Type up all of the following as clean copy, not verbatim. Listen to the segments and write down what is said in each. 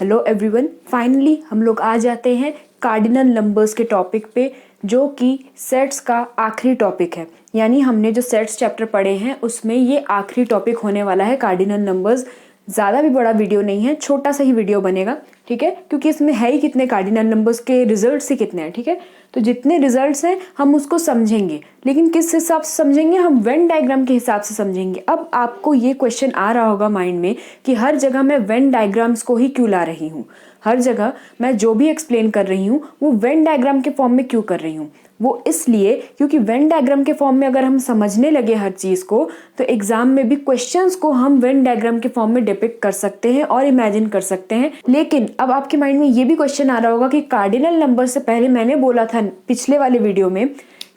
Hello everyone, finally हम लोग आ जाते हैं कार्डिनल नंबर्स के टॉपिक पे, जो कि सेट्स का आखिरी टॉपिक है। यानी हमने जो सेट्स चैप्टर पढ़े हैं उसमें ये आखिरी टॉपिक होने वाला है कार्डिनल नंबर्स। ज़्यादा भी बड़ा वीडियो नहीं है, छोटा सा ही वीडियो बनेगा, ठीक है, क्योंकि इसमें है ही कितने कार्डिनल नंबर्स के रिजल्ट्स ही कितने हैं, ठीक है। तो जितने रिजल्ट्स हैं हम उसको समझेंगे, लेकिन किस हिसाब से समझेंगे, हम वेन डायग्राम के हिसाब से समझेंगे। अब आपको ये क्वेश्चन आ रहा होगा माइंड में कि हर जगह मैं वेन डायग्राम्स को ही क्यों ला रही हूँ, हर जगह मैं जो भी एक्सप्लेन कर रही हूँ वो वेन डायग्राम के फॉर्म में क्यों कर रही हूँ। वो इसलिए क्योंकि वेन डायग्राम के फॉर्म में अगर हम समझने लगे हर चीज़ को, तो एग्जाम में भी क्वेश्चंस को हम वेन डायग्राम के फॉर्म में डिपिक्ट कर सकते हैं और इमेजिन कर सकते हैं। लेकिन अब आपके माइंड में ये भी क्वेश्चन आ रहा होगा कि कार्डिनल नंबर से पहले मैंने बोला था पिछले वाले वीडियो में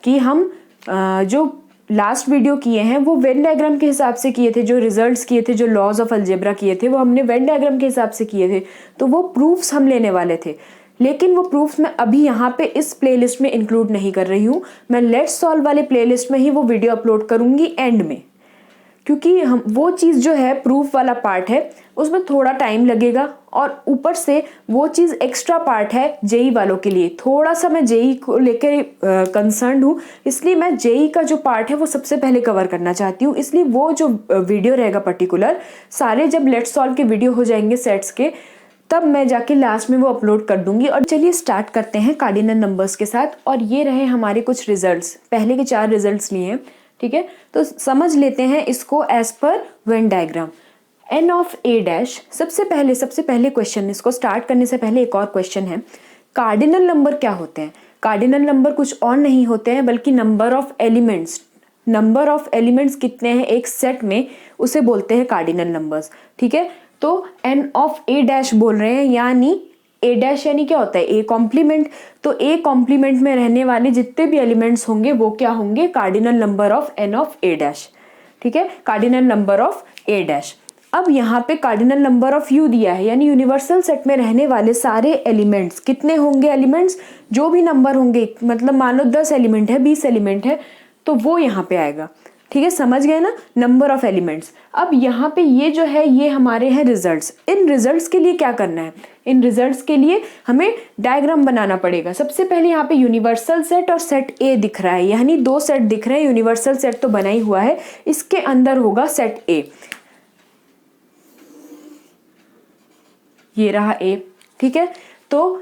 कि हम जो लास्ट वीडियो किए हैं वो वेन डायग्राम के हिसाब से किए थे, जो रिजल्ट्स किए थे, जो लॉज ऑफ अलजेब्रा किए थे वो हमने वेन डायग्राम के हिसाब से किए थे। तो वो प्रूफ्स हम लेने वाले थे, लेकिन वो प्रूफ्स मैं अभी यहाँ पे इस प्लेलिस्ट में इंक्लूड नहीं कर रही हूँ। मैं लेट्स सॉल्व वाले प्लेलिस्ट में ही वो वीडियो अपलोड करूँगी एंड में, क्योंकि हम वो चीज़ जो है प्रूफ वाला पार्ट है उसमें थोड़ा टाइम लगेगा, और ऊपर से वो चीज़ एक्स्ट्रा पार्ट है जेई वालों के लिए। थोड़ा सा मैं जेई को लेकर कंसर्न हूँ, इसलिए मैं जेई का जो पार्ट है वो सबसे पहले कवर करना चाहती हूँ। इसलिए वो जो वीडियो रहेगा पर्टिकुलर, सारे जब लेट्स सॉल्व के वीडियो हो जाएंगे सेट्स के, तब मैं जाके लास्ट में वो अपलोड कर दूंगी। और चलिए स्टार्ट करते हैं कार्डिनल नंबर्स के साथ। और ये रहे हमारे कुछ रिजल्ट्स, पहले के 4 रिजल्ट्स लिए हैं, ठीक है। तो समझ लेते हैं इसको as per Venn diagram. N of A dash, सबसे पहले क्वेश्चन, इसको स्टार्ट करने से पहले एक और क्वेश्चन है, कार्डिनल नंबर क्या होते हैं। कार्डिनल नंबर कुछ और नहीं होते हैं बल्कि number of elements. Number of elements कितने हैं एक सेट में, उसे बोलते हैं कार्डिनल नंबर्स, ठीक है। तो एन ऑफ ए डैश बोल रहे हैं, यानी ए डैश यानी क्या होता है, ए कॉम्प्लीमेंट। तो ए कॉम्प्लीमेंट में रहने वाले जितने भी एलिमेंट्स होंगे वो क्या होंगे, cardinal number of n of A dash, ठीक है, cardinal number of A dash. अब यहाँ पे कार्डिनल नंबर ऑफ यू दिया है, यानी यूनिवर्सल सेट में रहने वाले सारे एलिमेंट्स कितने होंगे, एलिमेंट्स जो भी नंबर होंगे, मतलब मान लो 10 एलिमेंट है, 20 एलिमेंट है, तो वो यहाँ पे आएगा, ठीक है, समझ गए ना, नंबर ऑफ एलिमेंट्स। अब यहाँ पे ये जो है ये हमारे हैं रिजल्ट्स। इन रिजल्ट्स के लिए क्या करना है, इन रिजल्ट्स के लिए हमें डायग्राम बनाना पड़ेगा। सबसे पहले यहाँ पे यूनिवर्सल सेट और सेट ए दिख रहा है, यानी 2 सेट दिख रहे हैं। यूनिवर्सल सेट तो बना ही हुआ है, इसके अंदर होगा सेट ए, ये रहा ए, ठीक है। तो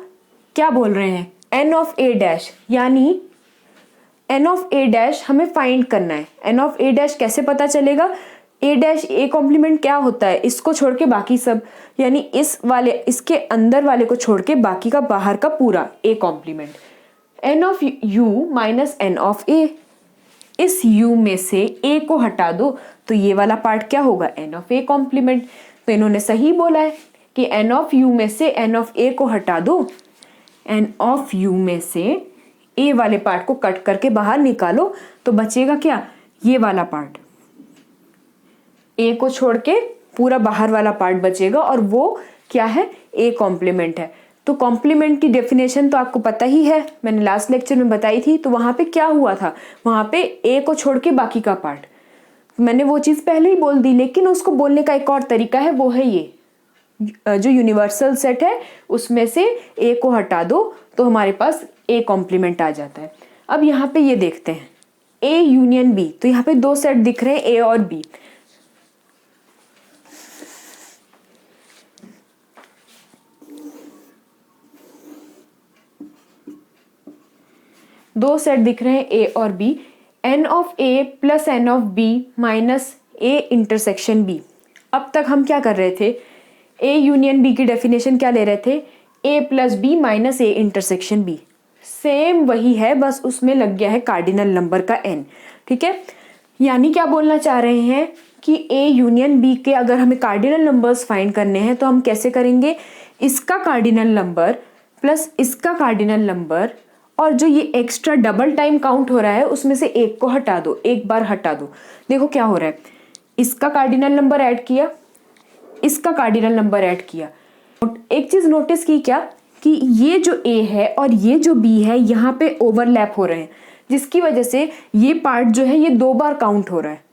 क्या बोल रहे हैं, एन ऑफ ए डैश, यानी एन ऑफ ए डैश हमें फाइंड करना है। एन ऑफ ए डैश कैसे पता चलेगा, ए डैश ए कॉम्प्लीमेंट क्या होता है, इसको छोड़ के बाकी सब, यानी इस वाले, इसके अंदर वाले को छोड़ के बाकी का बाहर का पूरा A complement. N of U minus n of A, इस यू में से ए को हटा दो तो ये वाला पार्ट क्या होगा, एन ऑफ ए कॉम्प्लीमेंट। तो इन्होंने सही बोला है कि एन ऑफ यू में से एन ऑफ ए को हटा दो, एन ऑफ यू में से ए वाले पार्ट को कट करके बाहर निकालो तो बचेगा क्या, ये वाला पार्ट, ए को छोड़ के पूरा बाहर वाला पार्ट बचेगा, और वो क्या है, ए कॉम्प्लीमेंट है। तो कॉम्प्लीमेंट की डेफिनेशन तो आपको पता ही है, मैंने लास्ट लेक्चर में बताई थी। तो वहां पे क्या हुआ था, वहां पे ए को छोड़ के बाकी का पार्ट, मैंने वो चीज पहले ही बोल दी, लेकिन उसको बोलने का एक और तरीका है, वो है ये, जो यूनिवर्सल सेट है उसमें से ए को हटा दो तो हमारे पास ए कॉम्प्लीमेंट आ जाता है। अब यहाँ पे ये देखते हैं ए यूनियन बी, तो यहाँ पे 2 सेट दिख रहे हैं, ए और बी। दो सेट दिख रहे हैं ए और B, n of A plus n of B minus A intersection B. अब तक हम क्या कर रहे थे, ए यूनियन बी की डेफिनेशन क्या ले रहे थे, A plus B minus A intersection B. Same वही है, बस उसमें लग गया है कार्डिनल नंबर का एन, ठीक है। यानी क्या बोलना चाह रहे हैं कि ए यूनियन बी के अगर हमें कार्डिनल नंबर्स फाइंड करने हैं तो हम कैसे करेंगे, इसका कार्डिनल नंबर प्लस इसका कार्डिनल नंबर, और जो ये एक्स्ट्रा डबल टाइम काउंट हो रहा है उसमें से एक को हटा दो, एक बार हटा दो। देखो क्या हो रहा है, इसका कार्डिनल नंबर ऐड किया, इसका कार्डिनल नंबर ऐड किया। एक चीज नोटिस की क्या, कि ये जो ए है और ये जो बी है यहाँ पे ओवरलैप हो रहे हैं, जिसकी वजह से ये पार्ट जो है ये 2 बार काउंट हो रहा है।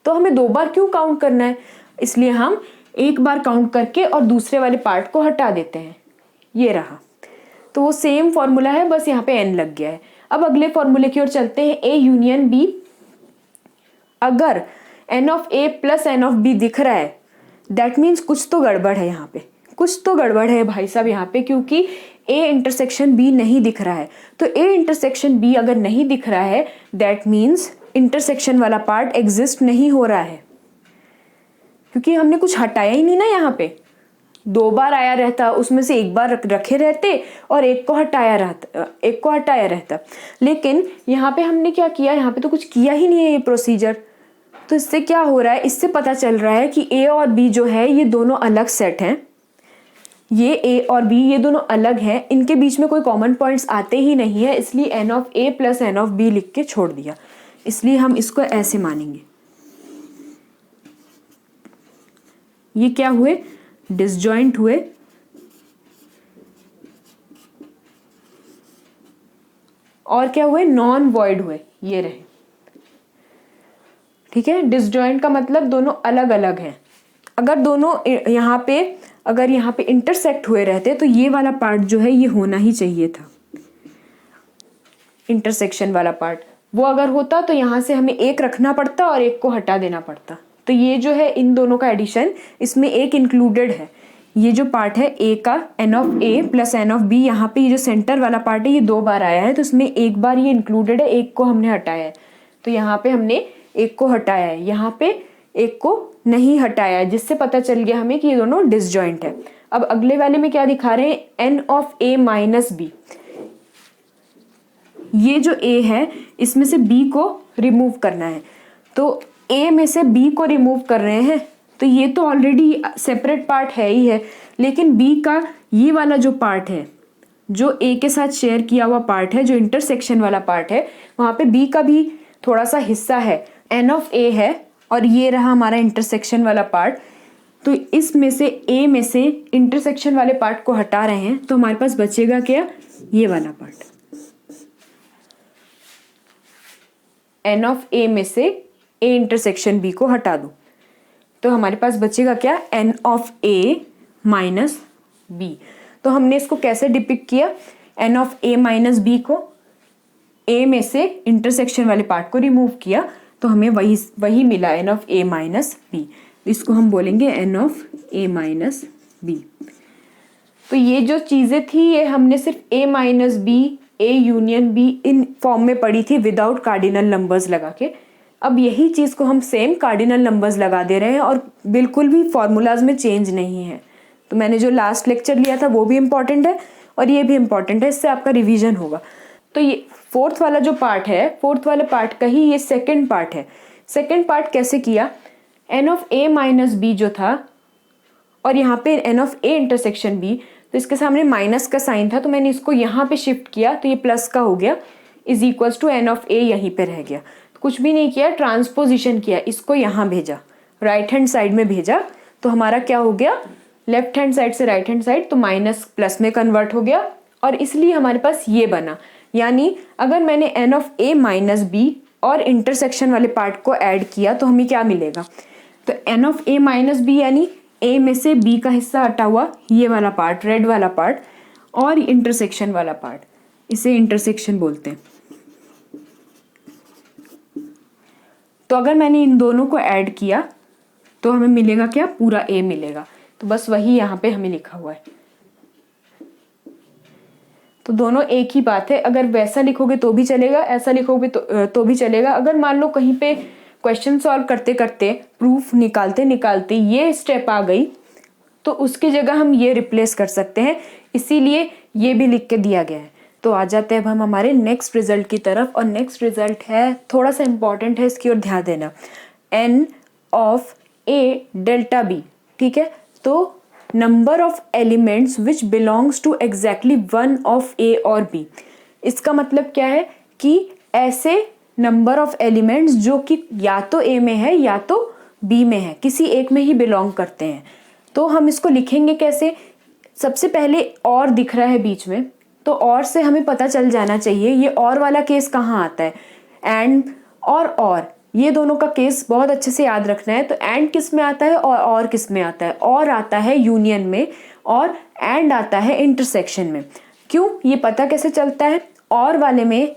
तो हमें 2 बार क्यों काउंट करना है, इसलिए हम एक बार काउंट करके और दूसरे वाले पार्ट को हटा देते हैं, ये रहा। तो वो सेम फॉर्मूला है, बस यहाँ पे n लग गया है। अब अगले फॉर्मूले की ओर चलते हैं, a यूनियन b। अगर n of a plus n of b दिख रहा है, दैट मीन्स कुछ तो गड़बड़ है यहाँ पे, कुछ तो गड़बड़ है भाई साहब यहाँ पे, क्योंकि a इंटरसेक्शन b नहीं दिख रहा है। तो a इंटरसेक्शन b अगर नहीं दिख रहा है, दैट मीन्स इंटरसेक्शन वाला पार्ट एग्जिस्ट नहीं हो रहा है, क्योंकि हमने कुछ हटाया ही नहीं ना। यहाँ पे 2 बार आया रहता, उसमें से 1 बार रखे रहते और एक को हटाया रहता। लेकिन यहाँ पे हमने क्या किया, यहाँ पे तो कुछ किया ही नहीं है ये प्रोसीजर। तो इससे क्या हो रहा है, इससे पता चल रहा है कि a और b जो है ये दोनों अलग सेट हैं। ये a और b ये दोनों अलग हैं, इनके बीच में कोई कॉमन पॉइंट्स आते ही नहीं है, इसलिए n of a plus n of b लिख के छोड़ दिया। इसलिए हम इसको ऐसे मानेंगे। ये क्या हुए, डिसजॉइंट हुए, और क्या हुए, नॉन वॉइड हुए, ये रहे। ठीक है, डिसजॉइंट का मतलब दोनों अलग अलग हैं। अगर दोनों यहाँ पे इंटरसेक्ट हुए रहते तो ये वाला पार्ट जो है ये होना ही चाहिए था, इंटरसेक्शन वाला पार्ट। वो अगर होता तो यहाँ से हमें एक रखना पड़ता और एक को हटा देना पड़ता। तो ये जो है इन दोनों का एडिशन, इसमें एक इंक्लूडेड है। ये जो पार्ट है a का, n of a plus n of b, यहाँ पे ये जो सेंटर वाला पार्ट है ये 2 बार आया है, तो इसमें एक बार ये इंक्लूडेड है, एक को हमने हटाया है। तो यहाँ पे हमने एक को हटाया है, यहाँ पे एक को नहीं हटाया है, जिससे पता चल गया हमें कि ये दोनों डिसजॉइंट है। अब अगले वाले में क्या दिखा रहे हैं, n of a minus b। ये जो a है इसमें से b को रिमूव करना है, तो a में से b को रिमूव कर रहे हैं, तो ये तो ऑलरेडी सेपरेट पार्ट है ही है। लेकिन b का ये वाला जो पार्ट है, जो a के साथ शेयर किया हुआ पार्ट है, जो इंटरसेक्शन वाला पार्ट है, वहाँ पे b का भी थोड़ा सा हिस्सा है, n ऑफ a है, और ये रहा हमारा इंटरसेक्शन वाला पार्ट। तो इसमें से a में से इंटरसेक्शन वाले पार्ट को हटा रहे हैं, तो हमारे पास बचेगा क्या, ये वाला पार्ट। n ऑफ a में से a इंटरसेक्शन b को हटा दो, तो हमारे पास बचेगा क्या, n of a minus b। तो हमने इसको कैसे डिपिक्ट किया, n of a minus b को a में से इंटरसेक्शन वाले पार्ट को रिमूव किया, तो हमें वही मिला, n of a minus b। इसको हम बोलेंगे n of a minus b। तो ये जो चीज़ें थी ये हमने सिर्फ a minus b, a union b in form में पढ़ी थी विदाउट कार्डिनल नंबर्स लगा के। अब यही चीज़ को हम सेम कार्डिनल नंबर्स लगा दे रहे हैं और बिल्कुल भी फॉर्मूलाज में चेंज नहीं है। तो मैंने जो लास्ट लेक्चर लिया था वो भी इम्पॉर्टेंट है और ये भी इम्पॉर्टेंट है, इससे आपका रिवीजन होगा। तो ये फोर्थ वाला जो पार्ट है, फोर्थ वाले पार्ट का ही ये सेकेंड पार्ट है। सेकेंड पार्ट कैसे किया, n of a minus b जो था, और यहाँ पे n of a intersection b, तो इसके सामने माइनस का साइन था, तो मैंने इसको यहाँ पे शिफ्ट किया, तो ये प्लस का हो गया, is equals to n of a यहीं पे रह गया। कुछ भी नहीं किया, ट्रांसपोजिशन किया, इसको यहाँ भेजा, राइट हैंड साइड में भेजा, तो हमारा क्या हो गया, लेफ्ट हैंड साइड से राइट हैंड साइड, तो माइनस प्लस में कन्वर्ट हो गया, और इसलिए हमारे पास ये बना। यानी अगर मैंने n of a minus b और इंटरसेक्शन वाले पार्ट को ऐड किया तो हमें क्या मिलेगा, तो n of a minus b यानी a में से b का हिस्सा हटा हुआ, ये वाला पार्ट, रेड वाला पार्ट, और इंटरसेक्शन वाला पार्ट, इसे इंटरसेक्शन बोलते हैं। तो अगर मैंने इन दोनों को ऐड किया तो हमें मिलेगा क्या, पूरा a मिलेगा। तो बस वही यहाँ पे हमें लिखा हुआ है। तो दोनों एक ही बात है, अगर वैसा लिखोगे तो भी चलेगा, ऐसा लिखोगे तो भी चलेगा। अगर मान लो कहीं पे क्वेश्चन सॉल्व करते करते, प्रूफ निकालते निकालते ये स्टेप आ गई, तो उसकी जगह हम ये रिप्लेस कर सकते हैं, इसीलिए ये भी लिख के दिया गया है। तो आ जाते हैं अब हम हमारे नेक्स्ट रिजल्ट की तरफ, और नेक्स्ट रिजल्ट है थोड़ा सा इंपॉर्टेंट है, इसकी ओर ध्यान देना, n of a delta b। ठीक है, तो number of elements which belongs to exactly one of a और b। इसका मतलब क्या है कि ऐसे नंबर ऑफ एलिमेंट्स जो कि या तो a में है या तो b में है, किसी एक में ही बिलोंग करते हैं। तो हम इसको लिखेंगे कैसे, सबसे पहले और दिख रहा है बीच में, तो और से हमें पता चल जाना चाहिए ये और वाला केस कहाँ आता है, एंड और ये दोनों का केस बहुत अच्छे से याद रखना है। तो एंड किस में आता है और किस में आता है? और आता है यूनियन में और एंड आता है इंटरसेक्शन में। क्यों? ये पता कैसे चलता है? और वाले में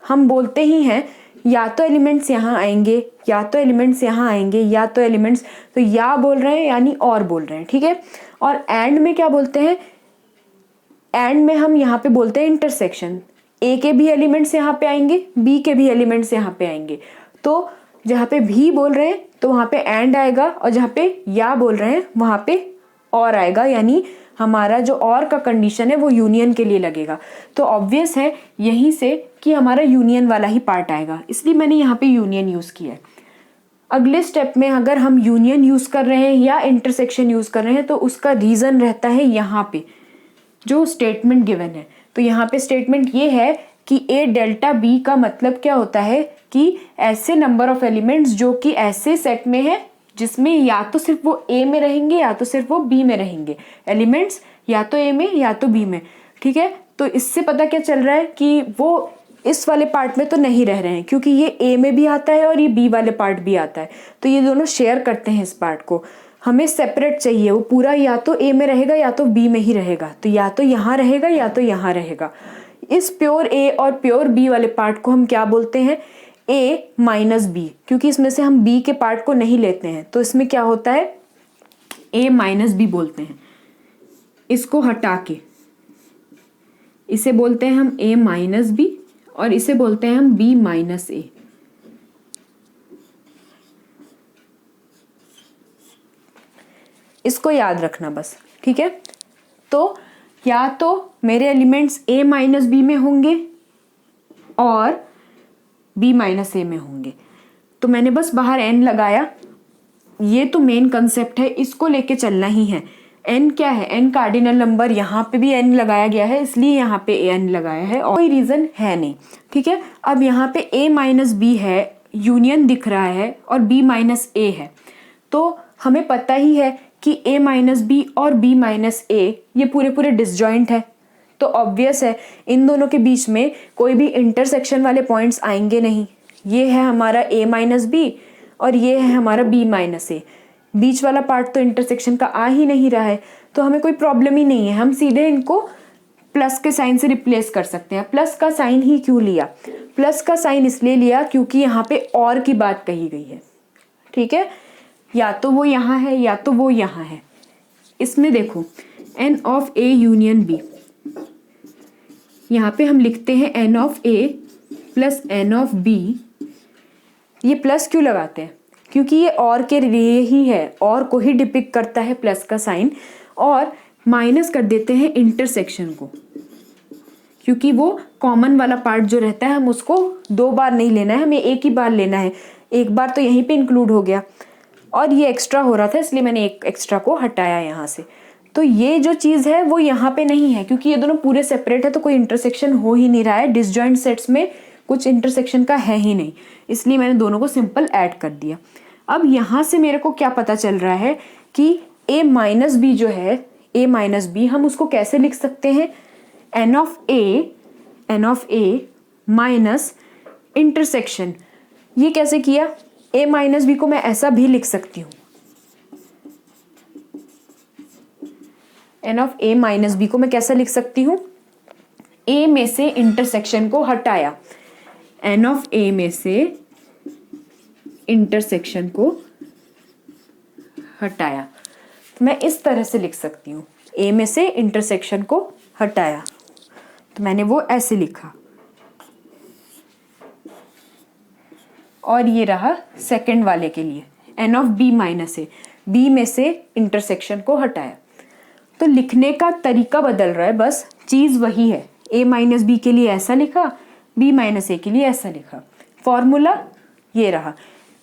हम बोलते ही हैं या तो एलिमेंट्स यहाँ आएंगे, या तो एलिमेंट्स यहाँ आएंगे, या तो एलिमेंट्स, तो या बोल रहे हैं यानी और बोल रहे हैं, ठीक है। और एंड में क्या बोलते हैं? एंड में हम यहाँ पे बोलते हैं इंटरसेक्शन। ए के भी एलिमेंट्स यहाँ पे आएंगे, बी के भी एलिमेंट्स यहाँ पे आएंगे। तो जहाँ पे भी बोल रहे हैं तो वहाँ पे एंड आएगा, और जहाँ पे या बोल रहे हैं वहाँ पे और आएगा, यानी हमारा जो और का कंडीशन है वो यूनियन के लिए लगेगा। तो ऑब्वियस है यहीं से कि हमारा यूनियन वाला ही पार्ट आएगा, इसलिए मैंने यहाँ पे यूनियन यूज़ किया है। अगले स्टेप में अगर हम यूनियन यूज़ कर रहे हैं या इंटरसेक्शन यूज़ कर रहे हैं तो उसका रीज़न रहता है यहाँ पे जो स्टेटमेंट गिवन है। तो यहाँ पे स्टेटमेंट ये है कि ए डेल्टा बी का मतलब क्या होता है कि ऐसे नंबर ऑफ एलिमेंट्स जो कि ऐसे सेट में है जिसमें या तो सिर्फ वो ए में रहेंगे या तो सिर्फ वो बी में रहेंगे। एलिमेंट्स या तो ए में या तो बी में, ठीक है। तो इससे पता क्या चल रहा है कि वो इस वाले पार्ट में तो नहीं रह रहे हैं, क्योंकि ये ए में भी आता है और ये बी वाले पार्ट भी आता है, तो ये दोनों शेयर करते हैं इस पार्ट को। हमें सेपरेट चाहिए, वो पूरा या तो ए में रहेगा या तो बी में ही रहेगा, तो या तो यहाँ रहेगा या तो यहाँ रहेगा। इस प्योर ए और प्योर बी वाले पार्ट को हम क्या बोलते हैं? ए माइनस बी, क्योंकि इसमें से हम बी के पार्ट को नहीं लेते हैं, तो इसमें क्या होता है? ए माइनस बी बोलते हैं। इसको हटा के इसे बोलते हैं हम ए माइनस बी, और इसे बोलते हैं हम बी माइनस ए। इसको याद रखना बस, ठीक है। तो या तो मेरे एलिमेंट्स ए माइनस बी में होंगे और बी माइनस ए में होंगे। तो मैंने बस बाहर एन लगाया, ये तो मेन कंसेप्ट है, इसको लेके चलना ही है। एन क्या है? एन कार्डिनल नंबर, यहाँ पे भी एन लगाया गया है इसलिए यहाँ पे एन लगाया है, और कोई रीज़न है नहीं, ठीक है। अब यहाँ पे ए माइनस बी है, यूनियन दिख रहा है, और बी माइनस ए है, तो हमें पता ही है कि ए माइनस बी और बी माइनस ए ये पूरे पूरे डिसजॉइंट है। तो ऑब्वियस है इन दोनों के बीच में कोई भी इंटरसेक्शन वाले पॉइंट्स आएंगे नहीं। ये है हमारा ए माइनस बी और ये है हमारा बी माइनस ए, बीच वाला पार्ट तो इंटरसेक्शन का आ ही नहीं रहा है, तो हमें कोई प्रॉब्लम ही नहीं है। हम सीधे इनको प्लस के साइन से रिप्लेस कर सकते हैं। प्लस का साइन ही क्यों लिया? प्लस का साइन इसलिए लिया क्योंकि यहाँ पे और की बात कही गई है, ठीक है। या तो वो यहाँ है या तो वो यहाँ है। इसमें देखो n of A union B, यहाँ पे हम लिखते हैं n of A plus n of B. ये प्लस क्यों लगाते हैं? क्योंकि ये और के लिए ही है, और को ही डिपिक्ट करता है प्लस का साइन, और माइनस कर देते हैं इंटरसेक्शन को, क्योंकि वो कॉमन वाला पार्ट जो रहता है हम उसको दो बार नहीं लेना है, हमें एक ही बार लेना है। एक बार तो यहीं पे इंक्लूड हो गया और ये एक्स्ट्रा हो रहा था, इसलिए मैंने एक एक्स्ट्रा को हटाया यहाँ से। तो ये जो चीज़ है वो यहाँ पे नहीं है, क्योंकि ये दोनों पूरे सेपरेट है, तो कोई इंटरसेक्शन हो ही नहीं रहा है। डिसजॉइंट सेट्स में कुछ इंटरसेक्शन का है ही नहीं, इसलिए मैंने दोनों को सिंपल ऐड कर दिया। अब यहाँ से मेरे को क्या पता चल रहा है कि ए माइनस बी जो है, ए माइनस बी हम उसको कैसे लिख सकते हैं? N of A minus intersection. ये कैसे किया? ए माइनस बी को मैं ऐसा भी लिख सकती हूँ, n of A minus B को मैं कैसा लिख सकती हूँ? ए में से इंटरसेक्शन को हटाया, एन ऑफ ए में से इंटरसेक्शन को हटाया, तो मैं इस तरह से लिख सकती हूँ, ए में से इंटरसेक्शन को हटाया, तो मैंने वो ऐसे लिखा। और ये रहा सेकंड वाले के लिए, n of B minus A, B में से इंटरसेक्शन को हटाया। तो लिखने का तरीका बदल रहा है, बस चीज़ वही है। ए माइनस बी के लिए ऐसा लिखा, बी माइनस ए के लिए ऐसा लिखा। फॉर्मूला ये रहा,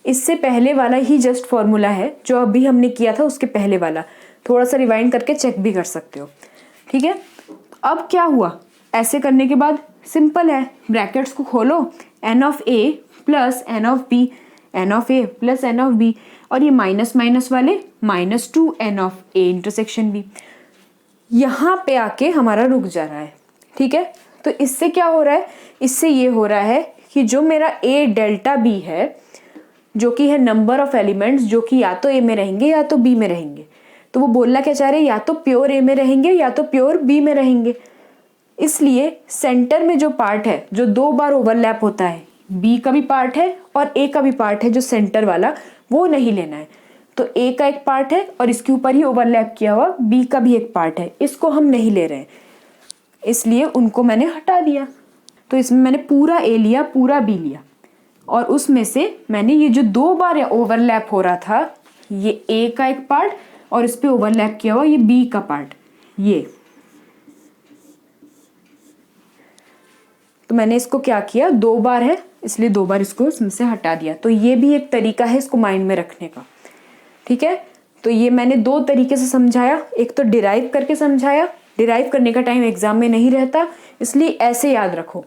इससे पहले वाला ही जस्ट फॉर्मूला है जो अभी हमने किया था, उसके पहले वाला। थोड़ा सा रिवाइंड करके चेक भी कर सकते हो, ठीक है। अब क्या हुआ? ऐसे करने के बाद सिंपल है, ब्रैकेट्स को खोलो, n of A plus n of B, n of A plus n of B, और ये माइनस माइनस वाले minus two n of A intersection B. यहाँ पे आके हमारा रुक जा रहा है, ठीक है। तो इससे क्या हो रहा है? इससे ये हो रहा है कि जो मेरा ए डेल्टा बी है जो कि है नंबर ऑफ एलिमेंट्स जो कि या तो ए में रहेंगे या तो बी में रहेंगे। तो वो बोलना क्या चाह रहे हैं, या तो प्योर ए में रहेंगे या तो प्योर बी में रहेंगे। इसलिए सेंटर में जो पार्ट है जो 2 बार ओवरलैप होता है, बी का भी पार्ट है और ए का भी पार्ट है जो सेंटर वाला, वो नहीं लेना है। तो ए का एक पार्ट है और इसके ऊपर ही ओवरलैप किया हुआ बी का भी एक पार्ट है, इसको हम नहीं ले रहे हैं, इसलिए उनको मैंने हटा दिया। तो इसमें मैंने पूरा ए लिया, पूरा बी लिया, और उसमें से मैंने ये जो 2 बार ओवरलैप हो रहा था, ये ए का एक पार्ट और इस पे ओवरलैप किया हुआ ये बी का पार्ट, ये तो मैंने इसको क्या किया, 2 बार है इसलिए 2 बार इसको इसमें से हटा दिया। तो ये भी एक तरीका है इसको माइंड में रखने का, ठीक है। तो ये मैंने 2 तरीके से समझाया, एक तो डिराइव करके समझाया, डिराइव करने का टाइम एग्जाम में नहीं रहता, इसलिए ऐसे याद रखो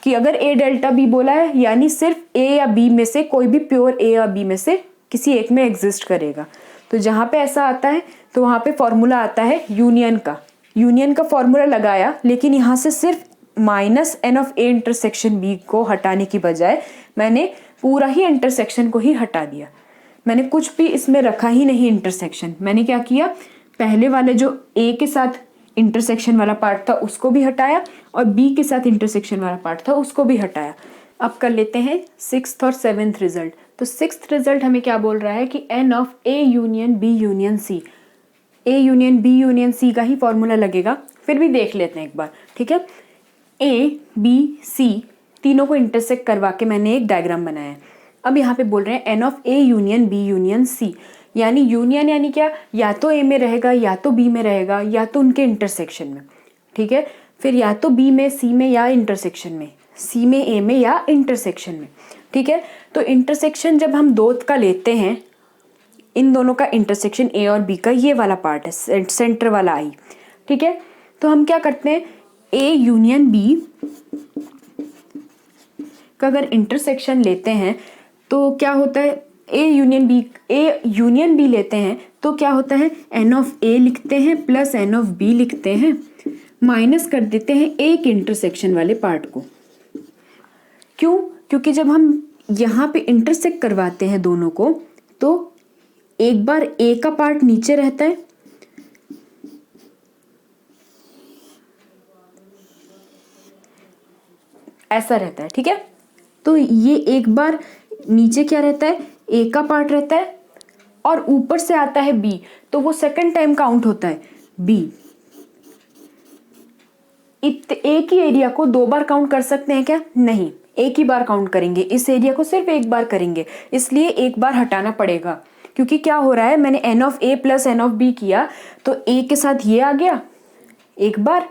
कि अगर ए डेल्टा बी बोला है यानी सिर्फ ए या बी में से कोई भी प्योर ए या बी में से किसी एक में एग्जिस्ट करेगा। तो जहाँ पे ऐसा आता है तो वहाँ पे फॉर्मूला आता है यूनियन का फॉर्मूला लगाया, लेकिन यहाँ से सिर्फ minus n of A intersection B को हटाने की बजाय मैंने पूरा ही इंटरसेक्शन को ही हटा दिया। मैंने कुछ भी इसमें रखा ही नहीं इंटरसेक्शन। मैंने क्या किया, पहले वाले जो ए के साथ इंटरसेक्शन वाला पार्ट था उसको भी हटाया और बी के साथ इंटरसेक्शन वाला पार्ट था उसको भी हटाया। अब कर लेते हैं 6th और 7th रिजल्ट। तो 6th रिजल्ट हमें क्या बोल रहा है कि n of A union B union C, A union B union C का ही फॉर्मूला लगेगा, फिर भी देख लेते हैं एक बार, ठीक है। ए बी सी तीनों को इंटरसेक्ट करवा के मैंने एक डायग्राम बनाया है। अब यहाँ पे बोल रहे हैं n of A union B union C, यानी यूनियन यानी क्या, या तो ए में रहेगा या तो बी में रहेगा या तो उनके इंटरसेक्शन में, ठीक है। फिर या तो बी में सी में या इंटरसेक्शन में, सी में ए में या इंटरसेक्शन में, ठीक है। तो इंटरसेक्शन जब हम 2 का लेते हैं, इन दोनों का इंटरसेक्शन ए और बी का ये वाला पार्ट है सेंटर वाला आई, ठीक है। तो हम क्या करते हैं, ए यूनियन बी का अगर इंटरसेक्शन लेते हैं तो क्या होता है, ए यूनियन बी लेते हैं तो क्या होता है, एन ऑफ ए लिखते हैं प्लस एन ऑफ बी लिखते हैं, माइनस कर देते हैं एक इंटरसेक्शन वाले पार्ट को। क्यों, क्योंकि जब हम यहाँ पे इंटरसेक्ट करवाते हैं दोनों को तो एक बार ए का पार्ट नीचे रहता है, ऐसा रहता है, ठीक है। तो ये एक बार नीचे क्या रहता है, ए का पार्ट रहता है और ऊपर से आता है बी, तो वो सेकंड टाइम काउंट होता है बी। एक ही एरिया को 2 बार काउंट कर सकते हैं क्या, नहीं, एक ही बार काउंट करेंगे, इस एरिया को सिर्फ एक बार करेंगे, इसलिए एक बार हटाना पड़ेगा। क्योंकि क्या हो रहा है, मैंने n of A plus n of B किया तो ए के साथ ये आ गया एक बार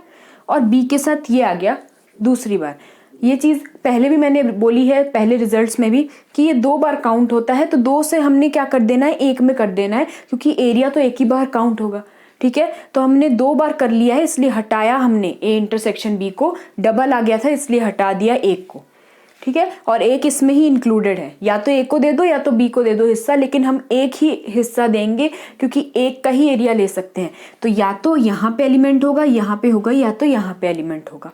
और बी के साथ ये आ गया दूसरी बार। ये चीज़ पहले भी मैंने बोली है पहले रिजल्ट्स में भी कि ये 2 बार काउंट होता है, तो 2 से हमने क्या कर देना है, 1 में कर देना है, क्योंकि एरिया तो एक ही बार काउंट होगा, ठीक है। तो हमने 2 बार कर लिया है इसलिए हटाया हमने ए इंटरसेक्शन बी को, डबल आ गया था इसलिए हटा दिया एक को, ठीक है। और एक इसमें ही इंक्लूडेड है, या तो ए को दे दो या तो बी को दे दो हिस्सा, लेकिन हम एक ही हिस्सा देंगे क्योंकि एक का ही एरिया ले सकते हैं। तो या तो यहाँ पे एलिमेंट होगा, यहाँ पे होगा, या तो यहाँ पे एलिमेंट होगा।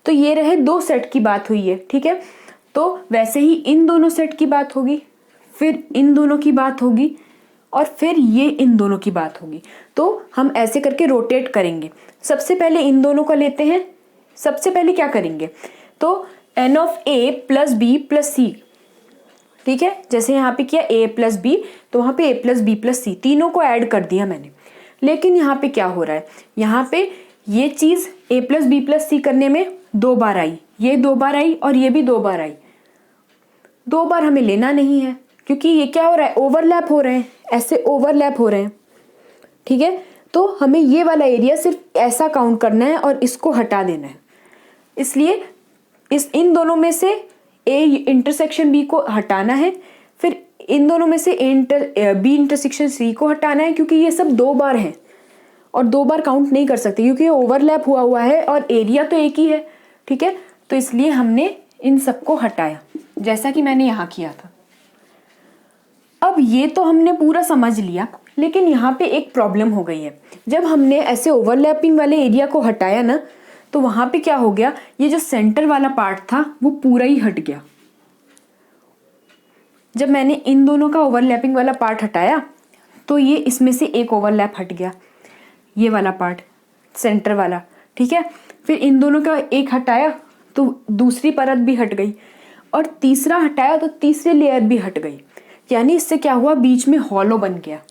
तो ये रहे 2 सेट की बात हुई है, ठीक है। तो वैसे ही इन दोनों सेट की बात होगी, फिर इन दोनों की बात होगी और फिर ये इन दोनों की बात होगी। तो हम ऐसे करके रोटेट करेंगे। सबसे पहले इन दोनों का लेते हैं। सबसे पहले क्या करेंगे, तो N of A plus B plus C, ठीक है। जैसे यहाँ पे किया ए प्लस बी, तो वहाँ पे ए प्लस बी प्लस सी तीनों को ऐड कर दिया मैंने। लेकिन यहाँ पे क्या हो रहा है, यहाँ पे ये चीज़ ए प्लस बी प्लस सी करने में 2 बार आई, ये 2 बार आई और ये भी 2 बार आई। 2 बार हमें लेना नहीं है क्योंकि ये क्या हो रहा है, ओवरलैप हो रहे हैं, ऐसे ओवरलैप हो रहे हैं, ठीक है। तो हमें ये वाला एरिया सिर्फ ऐसा काउंट करना है और इसको हटा देना है। इसलिए इन दोनों में से ए इंटरसेक्शन बी को हटाना है, फिर इन दोनों में से बी इंटरसेक्शन सी को हटाना है, क्योंकि ये सब 2 बार हैं और 2 बार काउंट नहीं कर सकते क्योंकि ये ओवरलैप हुआ है और एरिया तो एक ही है, ठीक है। तो इसलिए हमने इन सबको हटाया जैसा कि मैंने यहाँ किया था। अब ये तो हमने पूरा समझ लिया, लेकिन यहाँ पे एक प्रॉब्लम हो गई है। जब हमने ऐसे ओवरलैपिंग वाले एरिया को हटाया ना, तो वहाँ पे क्या हो गया, ये जो सेंटर वाला पार्ट था वो पूरा ही हट गया। जब मैंने इन दोनों का ओवरलैपिंग वाला पार्ट हटाया तो ये इसमें से एक ओवरलैप हट गया, ये वाला पार्ट सेंटर वाला, ठीक है। फिर इन दोनों का एक हटाया तो दूसरी परत भी हट गई, और तीसरा हटाया तो तीसरी लेयर भी हट गई। यानी इससे क्या हुआ, बीच में हॉलो बन गया।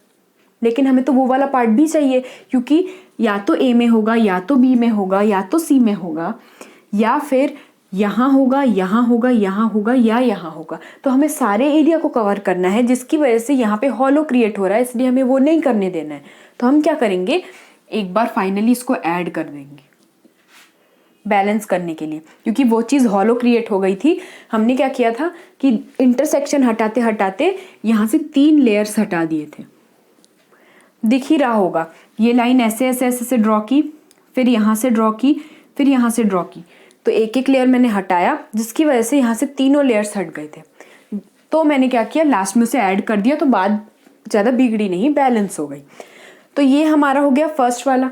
लेकिन हमें तो वो वाला पार्ट भी चाहिए, क्योंकि या तो ए में होगा, या तो बी में होगा, या तो सी में होगा, या फिर यहाँ होगा, यहाँ होगा, यहाँ होगा, या यहाँ होगा। तो हमें सारे एरिया को कवर करना है, जिसकी वजह से यहाँ पे हॉलो क्रिएट हो रहा है, इसलिए हमें वो नहीं करने देना है। तो हम क्या करेंगे, एक बार फाइनली इसको ऐड कर देंगे बैलेंस करने के लिए, क्योंकि वो चीज़ हॉलो क्रिएट हो गई थी। हमने क्या किया था कि इंटरसेक्शन हटाते हटाते यहाँ से 3 लेयर्स हटा दिए थे। दिख ही रहा होगा, ये लाइन ऐसे ऐसे ऐसे से ड्रॉ की, फिर यहाँ से ड्रॉ की, फिर यहाँ से ड्रॉ की, तो एक एक लेयर मैंने हटाया, जिसकी वजह से यहाँ से तीनों लेयर्स हट गए थे। तो मैंने क्या किया, लास्ट में उसे ऐड कर दिया, तो बात ज़्यादा बिगड़ी नहीं, बैलेंस हो गई। तो ये हमारा हो गया फर्स्ट वाला।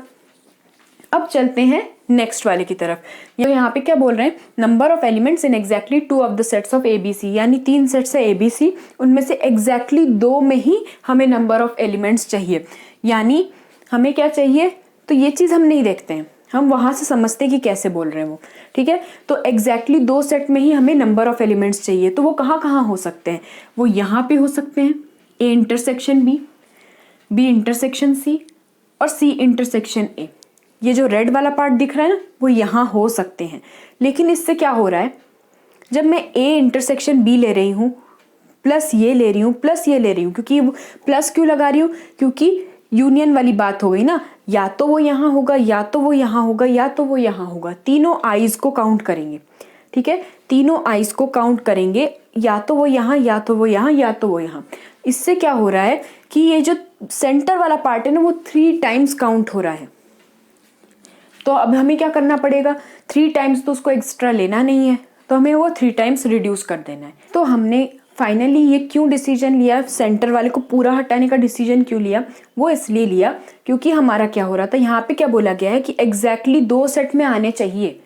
अब चलते हैं नेक्स्ट वाले की तरफ। ये यहाँ पे क्या बोल रहे हैं, number of elements in exactly 2 of the sets of ABC, यानी 3 सेट्स है ABC, उनमें से एग्जैक्टली 2 में ही हमें नंबर ऑफ एलिमेंट्स चाहिए। यानी हमें क्या चाहिए, तो ये चीज़ हम नहीं देखते हैं, हम वहाँ से समझते हैं कि कैसे बोल रहे हैं वो, ठीक है। तो एग्जैक्टली 2 सेट में ही हमें नंबर ऑफ एलिमेंट्स चाहिए। तो वो कहाँ कहाँ हो सकते हैं, वो यहाँ पे हो सकते हैं, A intersection B, B intersection C, और C इंटरसेक्शन A। ये जो रेड वाला पार्ट दिख रहा है ना, वो यहाँ हो सकते हैं। लेकिन इससे क्या हो रहा है, जब मैं A इंटरसेक्शन B ले रही हूँ, प्लस ये ले रही हूँ, प्लस ये ले रही हूँ, क्योंकि प्लस क्यों लगा रही हूँ, क्योंकि यूनियन वाली बात हो गई ना, या तो वो यहाँ होगा, या तो वो यहाँ होगा, या तो वो यहाँ होगा। तीनों आइज को काउंट करेंगे, ठीक है, तीनों आइज को काउंट करेंगे, या तो वो यहाँ, या तो वो यहाँ, या तो वो यहाँ। इससे क्या हो रहा है कि ये जो सेंटर वाला पार्ट है ना, वो 3 टाइम्स काउंट हो रहा है। तो अब हमें क्या करना पड़ेगा, 3 टाइम्स तो उसको एक्स्ट्रा लेना नहीं है, तो हमें वो 3 टाइम्स रिड्यूस कर देना है। तो हमने फाइनली ये क्यों डिसीजन लिया, सेंटर वाले को पूरा हटाने का डिसीजन क्यों लिया, वो इसलिए लिया क्योंकि हमारा क्या हो रहा था, यहाँ पे क्या बोला गया है कि एग्जैक्टली 2 सेट में आने चाहिए।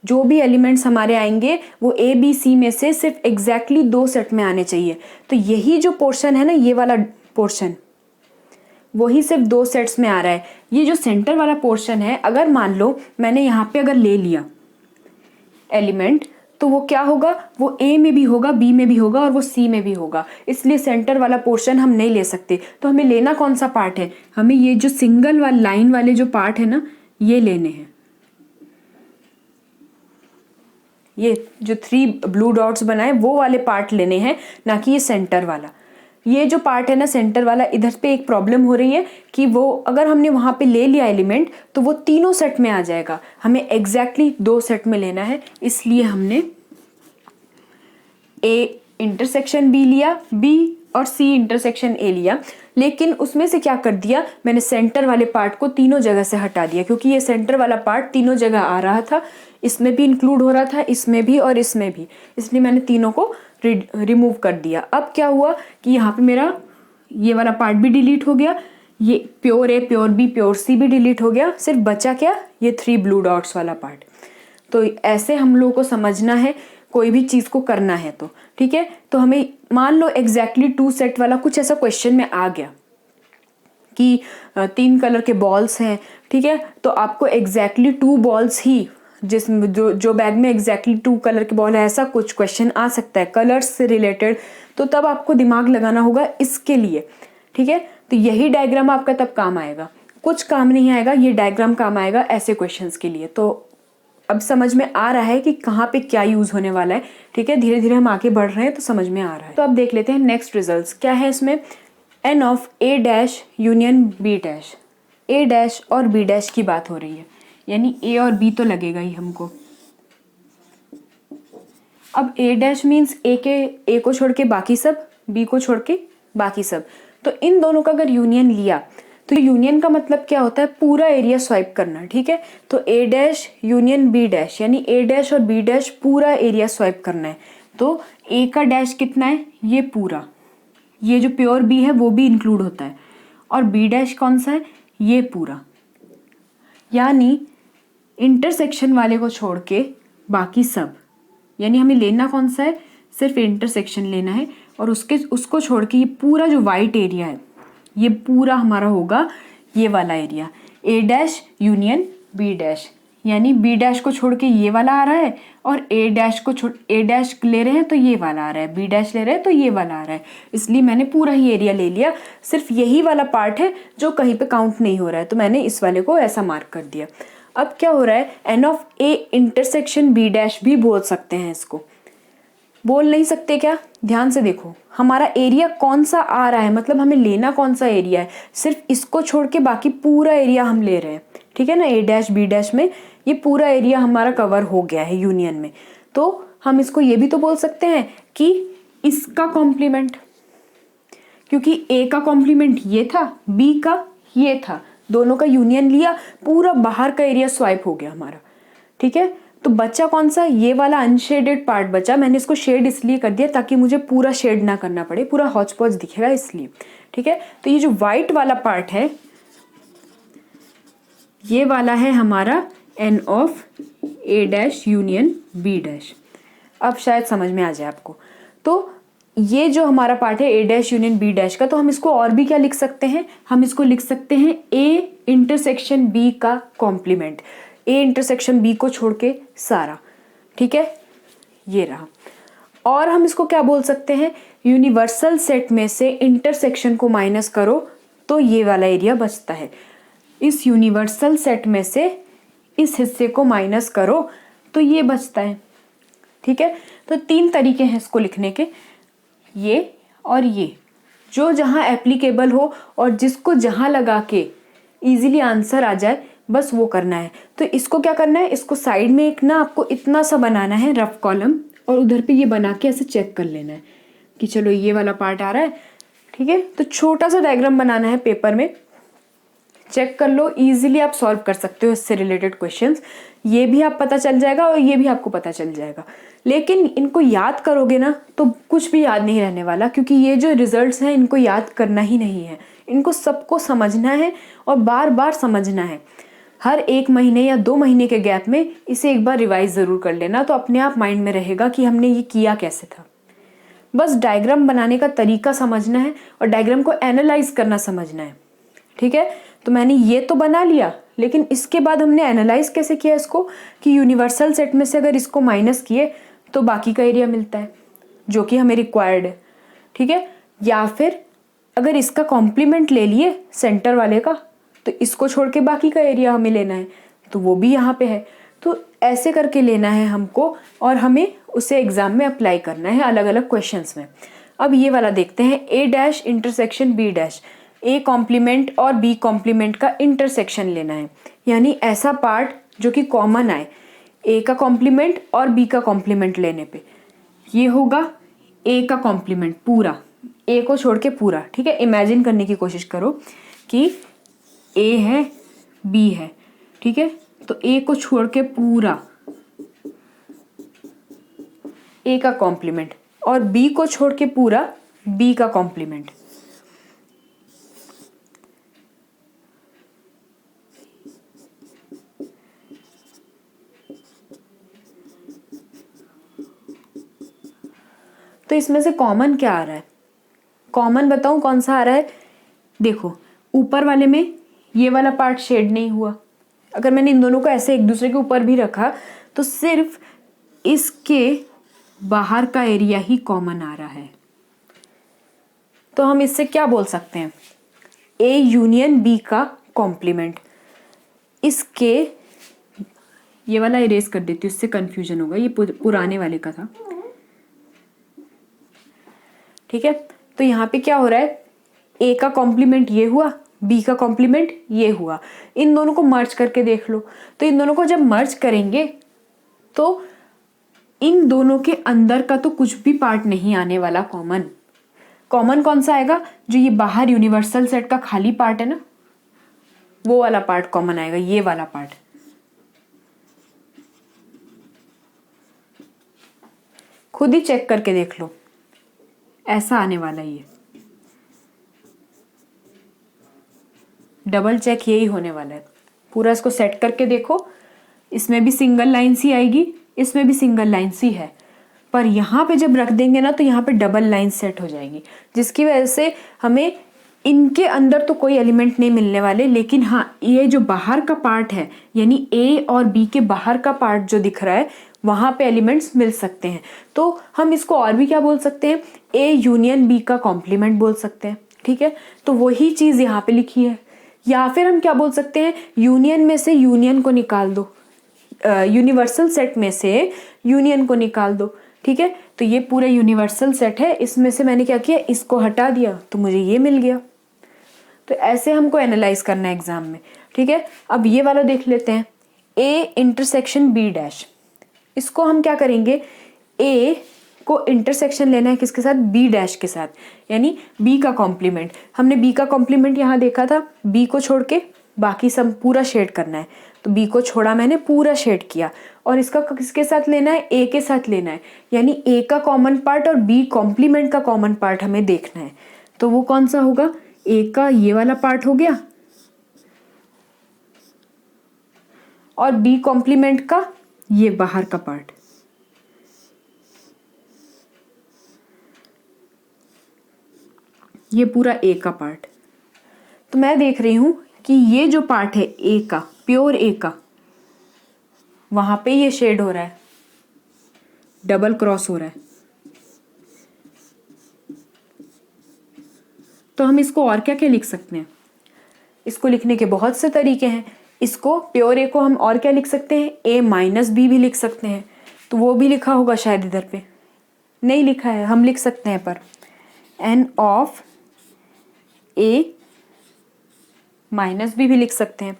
जो भी एलिमेंट्स हमारे आएंगे वो ABC में से सिर्फ एग्जैक्टली 2 सेट में आने चाहिए। तो यही जो पोर्शन है ना, ये वाला पोर्शन, वही सिर्फ 2 सेट्स में आ रहा है। ये जो सेंटर वाला पोर्शन है, अगर मान लो मैंने यहाँ पे अगर ले लिया एलिमेंट, तो वो क्या होगा, वो A में भी होगा, B में भी होगा, और वो C में भी होगा। इसलिए सेंटर वाला पोर्शन हम नहीं ले सकते। तो हमें लेना कौन सा पार्ट है, हमें ये जो सिंगल वाला लाइन वाले जो पार्ट है ना, ये लेने हैं। ये जो 3 ब्लू डॉट्स बनाए वो वाले पार्ट लेने हैं, ना कि ये सेंटर वाला। ये जो पार्ट है ना सेंटर वाला, इधर पे एक प्रॉब्लम हो रही है कि वो अगर हमने वहाँ पे ले लिया एलिमेंट, तो वो तीनों सेट में आ जाएगा। हमें एग्जैक्टली 2 सेट में लेना है, इसलिए हमने A इंटरसेक्शन B लिया, B और C इंटरसेक्शन A लिया। लेकिन उसमें से क्या कर दिया, मैंने सेंटर वाले पार्ट को तीनों जगह से हटा दिया, क्योंकि ये सेंटर वाला पार्ट तीनों जगह आ रहा था, इसमें भी इंक्लूड हो रहा था, इसमें भी और इसमें भी, इसलिए मैंने तीनों को रिमूव कर दिया। अब क्या हुआ कि यहाँ पे मेरा ये वाला पार्ट भी डिलीट हो गया, ये pure A, pure B, pure C भी डिलीट हो गया, सिर्फ बचा क्या, ये 3 ब्लू डॉट्स वाला पार्ट। तो ऐसे हम लोगों को समझना है कोई भी चीज़ को करना है तो, ठीक है। तो हमें मान लो एग्जैक्टली 2 सेट वाला कुछ ऐसा क्वेश्चन में आ गया कि 3 कलर के बॉल्स हैं, ठीक है, तो आपको एग्जैक्टली 2 बॉल्स ही, जिसमें जो बैग में एग्जैक्टली 2 कलर के बॉल है, ऐसा कुछ क्वेश्चन आ सकता है कलर्स से रिलेटेड। तो तब आपको दिमाग लगाना होगा इसके लिए, ठीक है। तो यही डायग्राम आपका तब काम आएगा, कुछ काम नहीं आएगा, ये डायग्राम काम आएगा ऐसे क्वेश्चंस के लिए। तो अब समझ में आ रहा है कि कहाँ पे क्या यूज होने वाला है, ठीक है। धीरे धीरे हम आगे बढ़ रहे हैं तो समझ में आ रहा है। तो अब देख लेते हैं नेक्स्ट रिजल्ट्स क्या है इसमें। n of A dash union B dash, A dash और B डैश की बात हो रही है, यानी A और B तो लगेगा ही हमको। अब A डैश मीन्स A को छोड़ के बाकी सब, B को छोड़ के बाकी सब। तो इन दोनों का अगर यूनियन लिया, तो यूनियन का मतलब क्या होता है, पूरा एरिया स्वाइप करना, ठीक है। तो A dash union B dash, यानी A डैश और B डैश पूरा एरिया स्वाइप करना है। तो A का डैश कितना है, ये पूरा, ये जो प्योर B है वो भी इंक्लूड होता है, और B डैश कौन सा है, ये पूरा। यानी इंटरसेक्शन वाले को छोड़ के बाकी सब, यानी हमें लेना कौन सा है, सिर्फ इंटरसेक्शन लेना है, और उसको छोड़ के ये पूरा जो वाइट एरिया है ये पूरा हमारा होगा ये वाला एरिया, ए डैश यूनियन बी डैश, यानी बी डैश को छोड़ के ये वाला आ रहा है और ए डैश ले रहे हैं तो ये वाला आ रहा है, बी डैश ले रहे हैं तो ये वाला आ रहा है, इसलिए मैंने पूरा ही एरिया ले लिया। सिर्फ यही वाला पार्ट है जो कहीं पे काउंट नहीं हो रहा है, तो मैंने इस वाले को ऐसा मार्क कर दिया। अब क्या हो रहा है, n of A intersection B dash भी बोल सकते हैं इसको, बोल नहीं सकते क्या? ध्यान से देखो हमारा एरिया कौन सा आ रहा है, मतलब हमें लेना कौन सा एरिया है, सिर्फ इसको छोड़ के बाकी पूरा एरिया हम ले रहे हैं, ठीक है ना। ए डैश बी डैश में ये पूरा एरिया हमारा कवर हो गया है यूनियन में, तो हम इसको ये भी तो बोल सकते हैं कि इसका कॉम्प्लीमेंट, क्योंकि ए का कॉम्प्लीमेंट ये था, बी का ये था, दोनों का यूनियन लिया, पूरा बाहर का एरिया स्वाइप हो गया हमारा, ठीक है। तो बचा कौन सा, ये वाला अनशेडेड पार्ट बचा। मैंने इसको शेड इसलिए कर दिया ताकि मुझे पूरा शेड ना करना पड़े, पूरा हौच पौच दिखेगा इसलिए, ठीक है। तो ये जो वाइट वाला पार्ट है ये वाला है हमारा n of A dash union B dash. अब शायद समझ में आ जाए आपको। तो ये जो हमारा पार्ट है ए डैश यूनियन बी डैश का, तो हम इसको और भी क्या लिख सकते हैं, हम इसको लिख सकते हैं ए इंटरसेक्शन बी का कॉम्प्लीमेंट, ए इंटरसेक्शन बी को छोड़ के सारा, ठीक है, ये रहा। और हम इसको क्या बोल सकते हैं, यूनिवर्सल सेट में से इंटरसेक्शन को माइनस करो तो ये वाला एरिया बचता है। इस यूनिवर्सल सेट में से इस हिस्से को माइनस करो तो ये बचता है, ठीक है। तो 3 तरीके हैं इसको लिखने के, ये और ये, जो जहाँ एप्लीकेबल हो और जिसको जहाँ लगा के इजीली आंसर आ जाए बस वो करना है। तो इसको क्या करना है, इसको साइड में एक ना आपको इतना सा बनाना है रफ कॉलम, और उधर पे ये बना के ऐसे चेक कर लेना है कि चलो ये वाला पार्ट आ रहा है, ठीक है। तो छोटा सा डायग्राम बनाना है पेपर में, चेक कर लो, इजीली आप सॉल्व कर सकते हो इससे रिलेटेड क्वेश्चंस। ये भी आप पता चल जाएगा और ये भी आपको पता चल जाएगा, लेकिन इनको याद करोगे ना तो कुछ भी याद नहीं रहने वाला, क्योंकि ये जो रिजल्ट्स हैं इनको याद करना ही नहीं है, इनको सबको समझना है और बार बार समझना है। हर 1 महीने या 2 महीने के गैप में इसे एक बार रिवाइज ज़रूर कर लेना, तो अपने आप माइंड में रहेगा कि हमने ये किया कैसे था। बस डायग्राम बनाने का तरीका समझना है और डायग्राम को एनालाइज करना समझना है, ठीक है। तो मैंने ये तो बना लिया, लेकिन इसके बाद हमने एनालाइज कैसे किया इसको, कि यूनिवर्सल सेट में से अगर इसको माइनस किए तो बाकी का एरिया मिलता है जो कि हमें रिक्वायर्ड है, ठीक है। या फिर अगर इसका कॉम्प्लीमेंट ले लिए सेंटर वाले का तो इसको छोड़ के बाकी का एरिया हमें लेना है, तो वो भी यहाँ पे है। तो ऐसे करके लेना है हमको और हमें उसे एग्जाम में अप्लाई करना है अलग अलग क्वेश्चंस में। अब ये वाला देखते हैं, A dash intersection B dash, A complement और बी कॉम्प्लीमेंट का इंटरसेक्शन लेना है, यानी ऐसा पार्ट जो कि कॉमन आए ए का कॉम्प्लीमेंट और बी का कॉम्प्लीमेंट लेने पे। ये होगा ए का कॉम्प्लीमेंट पूरा, ए को छोड़ के पूरा, ठीक है। इमेजिन करने की कोशिश करो कि ए है बी है, ठीक है, तो ए को छोड़ के पूरा ए का कॉम्प्लीमेंट और बी को छोड़ के पूरा बी का कॉम्प्लीमेंट। तो इसमें से कॉमन क्या आ रहा है, कॉमन बताऊं कौन सा आ रहा है। देखो ऊपर वाले में ये वाला पार्ट शेड नहीं हुआ, अगर मैंने इन दोनों को ऐसे एक दूसरे के ऊपर भी रखा तो सिर्फ इसके बाहर का एरिया ही कॉमन आ रहा है। तो हम इससे क्या बोल सकते हैं, ए यूनियन बी का कॉम्प्लीमेंट। इसके ये वाला इरेज कर देती हूँ, इससे कंफ्यूजन होगा, ये पुराने वाले का था, ठीक है। तो यहाँ पे क्या हो रहा है, ए का कॉम्प्लीमेंट ये हुआ, बी का कॉम्प्लीमेंट ये हुआ, इन दोनों को मर्ज करके देख लो। तो इन दोनों को जब मर्ज करेंगे तो इन दोनों के अंदर का तो कुछ भी पार्ट नहीं आने वाला कॉमन। कॉमन कौन सा आएगा, जो ये बाहर यूनिवर्सल सेट का खाली पार्ट है ना, वो वाला पार्ट कॉमन आएगा, ये वाला पार्ट। खुद ही चेक करके देख लो, ऐसा आने वाला ही है, डबल चेक यही होने वाला है। पूरा इसको सेट करके देखो, इसमें भी सिंगल लाइन सी आएगी, इसमें भी सिंगल लाइन सी है, पर यहाँ पे जब रख देंगे ना तो यहाँ पे डबल लाइन सेट हो जाएगी, जिसकी वजह से हमें इनके अंदर तो कोई एलिमेंट नहीं मिलने वाले, लेकिन हाँ ये जो बाहर का पार्ट है यानी ए और बी के बाहर का पार्ट जो दिख रहा है वहाँ पे एलिमेंट्स मिल सकते हैं। तो हम इसको और भी क्या बोल सकते हैं, ए यूनियन बी का कॉम्प्लीमेंट बोल सकते हैं। ठीक है, तो वही चीज़ यहाँ पे लिखी है। या फिर हम क्या बोल सकते हैं, यूनियन में से यूनियन को निकाल दो, यूनिवर्सल सेट में से यूनियन को निकाल दो। ठीक है, तो ये पूरा यूनिवर्सल सेट है, इसमें से मैंने क्या किया, इसको हटा दिया तो मुझे ये मिल गया। तो ऐसे हमको एनालाइज करना है एग्जाम में। ठीक है, अब ये वाला देख लेते हैं, ए इंटरसेक्शन बी डैश। इसको हम क्या करेंगे, ए को इंटरसेक्शन लेना है किसके साथ, बी डैश के साथ, यानी बी का कॉम्प्लीमेंट। हमने बी का कॉम्प्लीमेंट यहाँ देखा था, बी को छोड़ के बाकी सब पूरा शेड करना है, तो बी को छोड़ा मैंने, पूरा शेड किया। और इसका किसके साथ लेना है, ए के साथ लेना है, यानी ए का कॉमन पार्ट और बी कॉम्प्लीमेंट का कॉमन पार्ट हमें देखना है। तो वो कौन सा होगा, ए का ये वाला पार्ट हो गया और बी कॉम्प्लीमेंट का ये बाहर का पार्ट। ये पूरा ए का पार्ट। तो मैं देख रही हूं कि ये जो पार्ट है ए का, प्योर ए का, वहां पे ये शेड हो रहा है, डबल क्रॉस हो रहा है। तो हम इसको और क्या क्या लिख सकते हैं, इसको लिखने के बहुत से तरीके हैं। इसको प्योर ए को हम और क्या लिख सकते हैं, ए माइनस बी भी लिख सकते हैं। तो वो भी लिखा होगा शायद, इधर पे नहीं लिखा है, हम लिख सकते हैं पर n of A minus B भी लिख सकते हैं,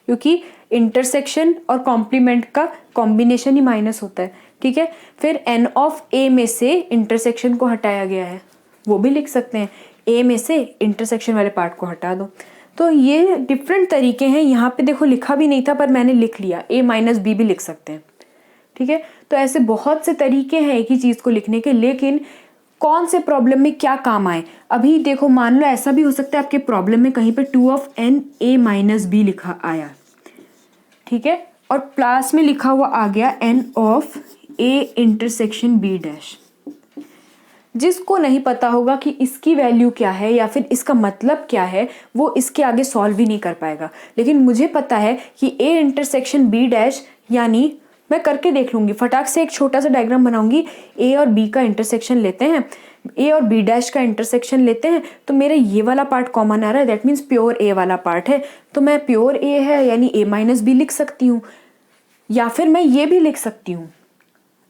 क्योंकि इंटरसेक्शन और कॉम्प्लीमेंट का कॉम्बिनेशन ही माइनस होता है। ठीक है, फिर एन ऑफ ए में से इंटरसेक्शन को हटाया गया है, वो भी लिख सकते हैं, ए में से इंटरसेक्शन वाले पार्ट को हटा दो। तो ये डिफरेंट तरीके हैं। यहाँ पे देखो लिखा भी नहीं था पर मैंने लिख लिया, ए माइनस बी भी लिख सकते हैं। ठीक है, तो ऐसे बहुत से तरीके हैं एक ही चीज़ को लिखने के, लेकिन कौन से प्रॉब्लम में क्या काम आए। अभी देखो मान लो ऐसा भी हो सकता है आपके प्रॉब्लम में कहीं पे 2 of n a minus B लिखा आया, ठीक है, और प्लस में लिखा हुआ आ गया n of a intersection b dash. जिसको नहीं पता होगा कि इसकी वैल्यू क्या है या फिर इसका मतलब क्या है, वो इसके आगे सॉल्व भी नहीं कर पाएगा। लेकिन मुझे पता है कि a इंटरसेक्शन b डैश, यानी मैं करके देख लूँगी, फटाक से एक छोटा सा डायग्राम बनाऊंगी, a और b का इंटरसेक्शन लेते हैं, a और b डैश का इंटरसेक्शन लेते हैं, तो मेरा ये वाला पार्ट कॉमन आ रहा है, दैट मीन्स प्योर a वाला पार्ट है। तो मैं प्योर a है यानी a माइनस बी लिख सकती हूँ, या फिर मैं ये भी लिख सकती हूँ।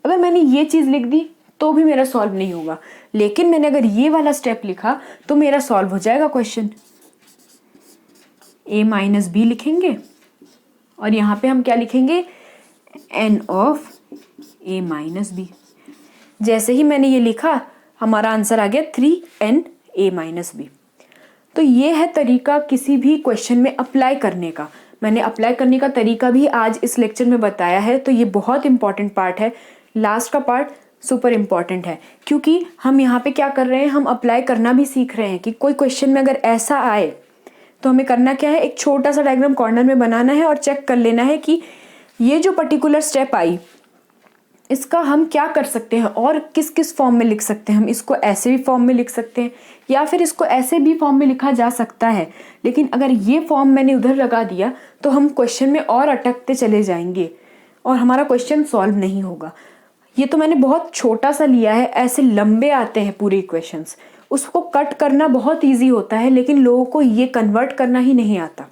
अगर मैंने ये चीज़ लिख दी तो भी मेरा सॉल्व नहीं होगा, लेकिन मैंने अगर ये वाला स्टेप लिखा तो मेरा सॉल्व हो जाएगा क्वेश्चन। a माइनस बी लिखेंगे और यहाँ पे हम क्या लिखेंगे, n of a minus B. जैसे ही मैंने ये लिखा हमारा आंसर आ गया 3n a माइनस बी। तो ये है तरीका किसी भी क्वेश्चन में अप्लाई करने का। मैंने अप्लाई करने का तरीका भी आज इस लेक्चर में बताया है, तो ये बहुत इंपॉर्टेंट पार्ट है। लास्ट का पार्ट सुपर इम्पॉर्टेंट है, क्योंकि हम यहाँ पे क्या कर रहे हैं, हम अप्लाई करना भी सीख रहे हैं कि कोई क्वेश्चन में अगर ऐसा आए तो हमें करना क्या है, एक छोटा सा डायग्राम कॉर्नर में बनाना है और चेक कर लेना है कि ये जो पर्टिकुलर स्टेप आई इसका हम क्या कर सकते हैं और किस किस फॉर्म में लिख सकते हैं। हम इसको ऐसे भी फॉर्म में लिख सकते हैं या फिर इसको ऐसे भी फॉर्म में लिखा जा सकता है, लेकिन अगर ये फॉर्म मैंने उधर लगा दिया तो हम क्वेश्चन में और अटकते चले जाएंगे और हमारा क्वेश्चन सॉल्व नहीं होगा। ये तो मैंने बहुत छोटा सा लिया है, ऐसे लंबे आते हैं पूरे इक्वेशंस, उसको कट करना बहुत ईजी होता है, लेकिन लोगों को ये कन्वर्ट करना ही नहीं आता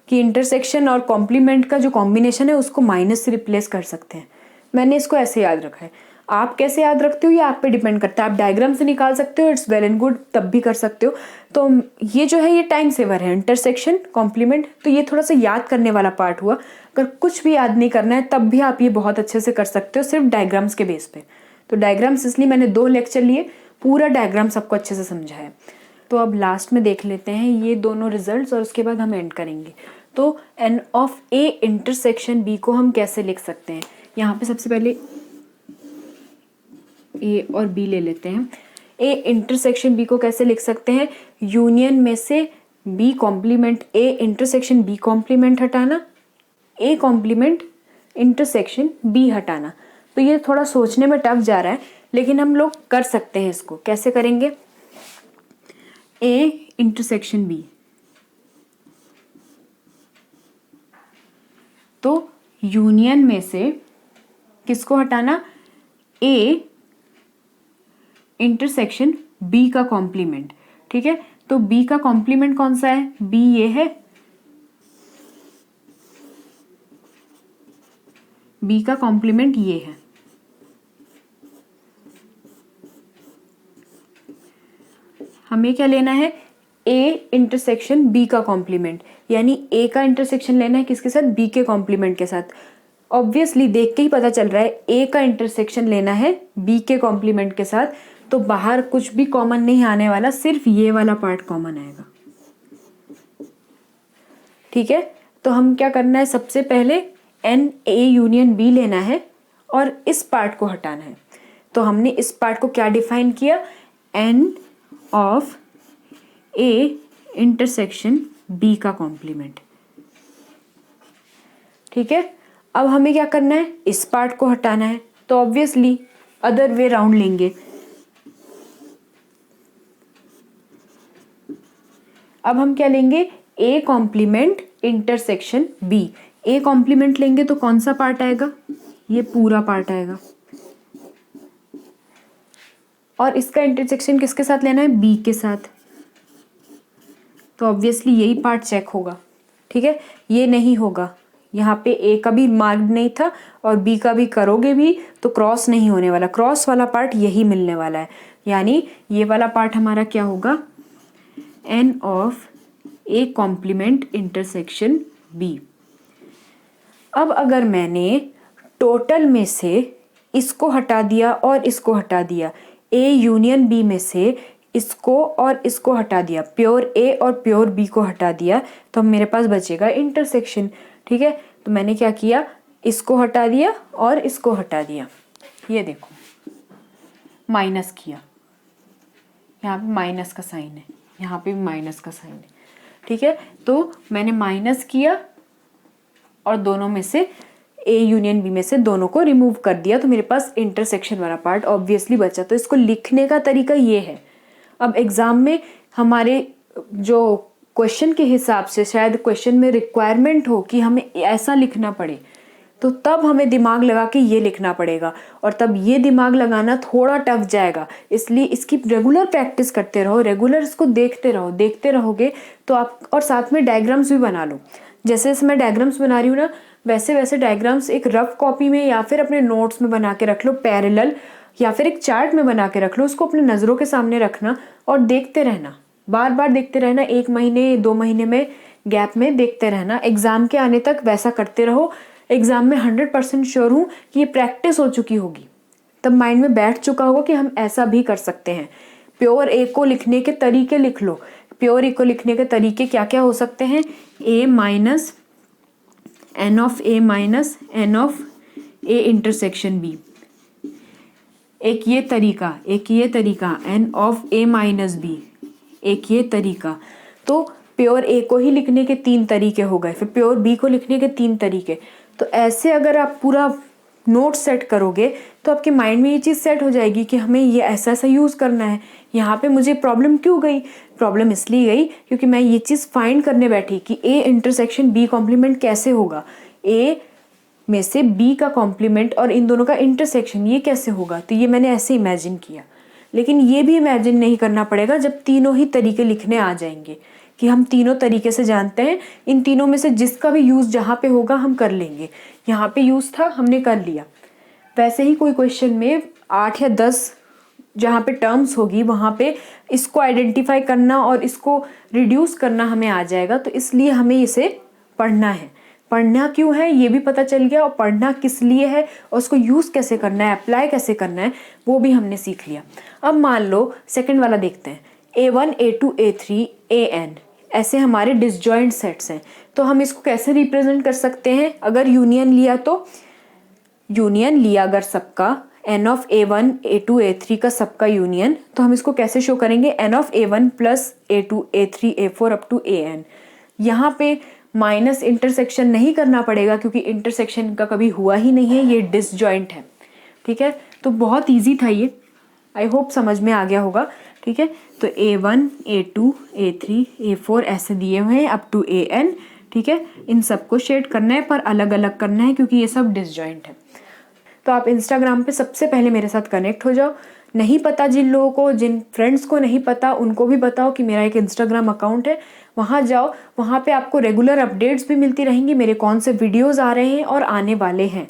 कि इंटरसेक्शन और कॉम्प्लीमेंट का जो कॉम्बिनेशन है उसको माइनस से रिप्लेस कर सकते हैं। मैंने इसको ऐसे याद रखा है, आप कैसे याद रखते हो ये आप पे डिपेंड करता है। आप डायग्राम से निकाल सकते हो, इट्स वेल एंड गुड, तब भी कर सकते हो। तो ये जो है ये टाइम सेवर है, इंटरसेक्शन कॉम्प्लीमेंट, तो ये थोड़ा सा याद करने वाला पार्ट हुआ। अगर कुछ भी याद नहीं करना है तब भी आप ये बहुत अच्छे से कर सकते हो, सिर्फ डायग्राम्स के बेस पे। तो डायग्राम्स इसलिए मैंने 2 लेक्चर लिए, पूरा डायग्राम सबको अच्छे से समझा है। तो अब लास्ट में देख लेते हैं ये दोनों रिजल्ट्स और उसके बाद हम एंड करेंगे। तो N of A intersection B को हम कैसे लिख सकते हैं, यहाँ पे सबसे पहले ए और बी ले लेते हैं। ए इंटरसेक्शन बी को कैसे लिख सकते हैं, यूनियन में से B complement A intersection B complement हटाना, ए कॉम्प्लीमेंट इंटरसेक्शन बी हटाना। तो ये थोड़ा सोचने में टफ जा रहा है, लेकिन हम लोग कर सकते हैं इसको। कैसे करेंगे? ए इंटरसेक्शन बी, तो यूनियन में से किसको हटाना? ए इंटरसेक्शन बी का कॉम्प्लीमेंट। ठीक है, तो बी का कॉम्प्लीमेंट कौन सा है? बी ये है, बी का कॉम्प्लीमेंट ये है। हमें क्या लेना है? ए इंटरसेक्शन बी का कॉम्प्लीमेंट, यानी ए का इंटरसेक्शन लेना है किसके साथ? बी के कॉम्प्लीमेंट के साथ। ऑब्वियसली देख के ही पता चल रहा है ए का इंटरसेक्शन लेना है बी के कॉम्प्लीमेंट के साथ, तो बाहर कुछ भी कॉमन नहीं आने वाला, सिर्फ ये वाला पार्ट कॉमन आएगा। ठीक है, तो हम क्या करना है? सबसे पहले एन ए यूनियन बी लेना है और इस पार्ट को हटाना है। तो हमने इस पार्ट को क्या डिफाइन किया? N of A intersection B का कॉम्प्लीमेंट। ठीक है, अब हमें क्या करना है? इस पार्ट को हटाना है, तो ऑब्वियसली अदर वे राउंड लेंगे। अब हम क्या लेंगे? A complement intersection B. A complement लेंगे तो कौन सा पार्ट आएगा? ये पूरा पार्ट आएगा, और इसका इंटरसेक्शन किसके साथ लेना है? बी के साथ। तो ऑब्वियसली यही पार्ट चेक होगा। ठीक है, ये नहीं होगा, यहाँ पे ए का भी मार्क्ड नहीं था और बी का भी करोगे भी तो क्रॉस नहीं होने वाला, क्रॉस वाला पार्ट यही मिलने वाला है, यानी ये वाला पार्ट हमारा क्या होगा? N of A complement intersection B. अब अगर मैंने टोटल में से इसको हटा दिया और इसको हटा दिया, ए यूनियन बी में से इसको और इसको हटा दिया, प्योर ए और प्योर बी को हटा दिया, तो मेरे पास बचेगा इंटरसेक्शन। ठीक है, तो मैंने क्या किया? इसको हटा दिया और इसको हटा दिया। ये देखो माइनस किया, यहाँ पे माइनस का साइन है, यहाँ पे भी माइनस का साइन है। ठीक है, तो मैंने माइनस किया और दोनों में से ए यूनियन बी में से दोनों को रिमूव कर दिया, तो मेरे पास इंटरसेक्शन वाला पार्ट ऑब्वियसली बचा। तो इसको लिखने का तरीका ये है। अब एग्जाम में हमारे जो क्वेश्चन के हिसाब से शायद क्वेश्चन में रिक्वायरमेंट हो कि हमें ऐसा लिखना पड़े, तो तब हमें दिमाग लगा के ये लिखना पड़ेगा, और तब ये दिमाग लगाना थोड़ा टफ जाएगा। इसलिए इसकी रेगुलर प्रैक्टिस करते रहो, रेगुलर इसको देखते रहो, देखते रहोगे तो आप, और साथ में डायग्राम्स भी बना लो। जैसे जैसे मैं डायग्राम्स बना रही हूँ ना, वैसे वैसे डायग्राम्स एक रफ कॉपी में या फिर अपने नोट्स में बना के रख लो पैरेलल, या फिर एक चार्ट में बना के रख लो। उसको अपने नज़रों के सामने रखना और देखते रहना, बार बार देखते रहना, 1 महीने 2 महीने में गैप में देखते रहना। एग्ज़ाम के आने तक वैसा करते रहो। एग्ज़ाम में 100% श्योर हूँ कि ये प्रैक्टिस हो चुकी होगी, तब माइंड में बैठ चुका होगा कि हम ऐसा भी कर सकते हैं। प्योर ए को लिखने के तरीके लिख लो। प्योर ए को लिखने के तरीके क्या क्या हो सकते हैं? A minus n of A minus n of A intersection B, एक ये तरीका, एक ये तरीका n of A minus B, एक ये तरीका। तो प्योर ए को ही लिखने के 3 तरीके हो गए, फिर प्योर बी को लिखने के 3 तरीके। तो ऐसे अगर आप पूरा नोट सेट करोगे तो आपके माइंड में ये चीज़ सेट हो जाएगी कि हमें ये ऐसा ऐसा यूज़ करना है। यहाँ पे मुझे प्रॉब्लम क्यों गई? प्रॉब्लम इसलिए गई क्योंकि मैं ये चीज़ फाइंड करने बैठी कि ए इंटरसेक्शन बी कॉम्प्लीमेंट कैसे होगा, ए में से बी का कॉम्प्लीमेंट और इन दोनों का इंटरसेक्शन ये कैसे होगा। तो ये मैंने ऐसे इमेजिन किया, लेकिन ये भी इमेजिन नहीं करना पड़ेगा जब तीनों ही तरीके लिखने आ जाएंगे कि हम तीनों तरीके से जानते हैं, इन तीनों में से जिसका भी यूज़ जहाँ पे होगा हम कर लेंगे। यहाँ पे यूज़ था, हमने कर लिया। वैसे ही कोई क्वेश्चन में 8 या 10 जहाँ पे टर्म्स होगी वहाँ पे इसको आइडेंटिफाई करना और इसको रिड्यूस करना हमें आ जाएगा। तो इसलिए हमें इसे पढ़ना है। पढ़ना क्यों है ये भी पता चल गया, और पढ़ना किस लिए है और उसको यूज़ कैसे करना है, अप्लाई कैसे करना है, वो भी हमने सीख लिया। अब मान लो सेकंड वाला देखते हैं। A1 A2 A3 AN ऐसे हमारे डिसजॉइंट सेट्स हैं, तो हम इसको कैसे रिप्रेजेंट कर सकते हैं? अगर यूनियन लिया तो यूनियन लिया अगर सबका n of A1 A2 A3 का सबका यूनियन, तो हम इसको कैसे शो करेंगे? n of A1 plus A2 A3 A4 up to AN। यहाँ पे माइनस इंटरसेक्शन नहीं करना पड़ेगा क्योंकि इंटरसेक्शन का कभी हुआ ही नहीं है, ये डिसजॉइंट है। ठीक है। तो बहुत ईजी था ये, आई होप समझ में आ गया होगा, ठीक है। तो A1, A2, A3, A4 ऐसे दिए हुए हैं अप टू AN, ठीक है। इन सबको शेड करना है पर अलग अलग करना है क्योंकि ये सब डिसजॉइंट है। तो आप इंस्टाग्राम पे सबसे पहले मेरे साथ कनेक्ट हो जाओ। नहीं पता जिन लोगों को, जिन फ्रेंड्स को नहीं पता उनको भी बताओ कि मेरा एक इंस्टाग्राम अकाउंट है, वहाँ जाओ। वहाँ पे आपको रेगुलर अपडेट्स भी मिलती रहेंगी, मेरे कौन से वीडियोज़ आ रहे हैं और आने वाले हैं,